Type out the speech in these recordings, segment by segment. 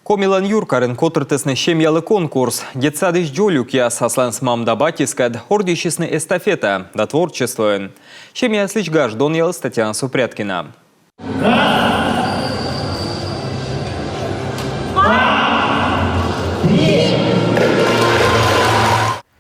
Комилан Юркарын котыртысны шемьялы конкурс. Детсадыш джолюк я сасланс мамда батискад ордищесны эстафета до творчествуен. Шемья сличгаш доньял Татьяна Супряткина.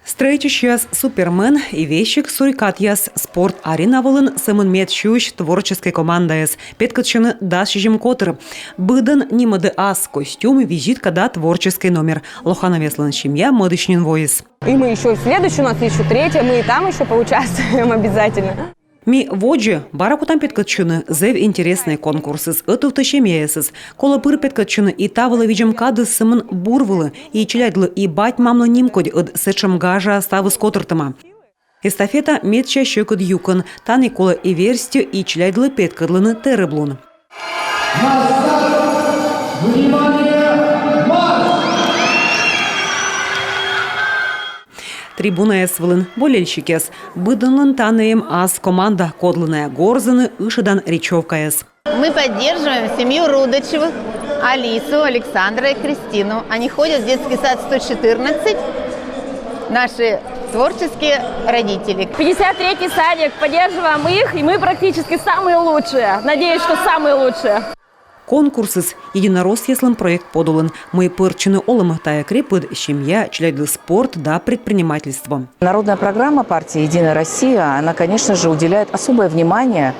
Стрейчиш яс супермен и вещик сурикат яс спорт аринавалын сымын медщущ творческой команда яс. Петкатчыны дашижим котыр. Быдан нимады ас костюм и визитка да творческий номер. Лохана веслан семья модычнин воис. И мы еще следующий, у нас еще третья, мы и там еще поучаствуем обязательно. Ми воджи баракутам петкатчыны зев интересные конкурсы с этовты шемьясыз. Кола пыр петкатчыны и тавыла видим кады сымын бурвылы и челядлы и бать мамлы нимкодь от сечем гажа ставы скотыртыма. Эстафета метча щекот юкон, таны кола и верстю и челядлы петкадлыны терыблун. Трибуна эсвылын болельщикес. Быданлын танеем ас команда кодлыная горзаны ышыдан речевка эс. Мы поддерживаем семью Рудачевых, Алису, Александра и Кристину. Они ходят в детский сад 114. Наши творческие родители. 53-й садик, поддерживаем их, и мы практически самые лучшие. Надеюсь, что самые лучшие. Конкурсыз единорос еслым проект подолын. Мы пырчыны олымы тая крепыд, семья, челядый спорт да предпринимательство. Народная программа партии «Единая Россия», она, конечно же, уделяет особое внимание.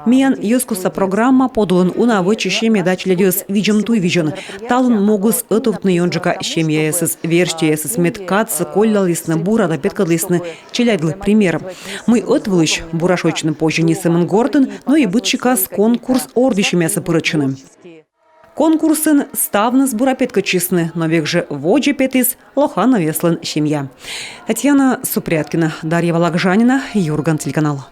Миян юскуса программа подолын уна вычи семья да челядёс виджем туй виджен. Талын могус этовтны йонджика семья есыз, верште есыз, меткац, коллалысны, бура да петкадлысны, челядлы пример. Мы отвылыш бурашочны позже не сымын гордын, но и бытчикас конкурс ордищем ясы пырычыны. Конкурсын ставны сбура петкачисны, но век же воджи петис лохана веслан семья. Татьяна Супряткина, Дарья Валагжанина, Юрган, телеканал.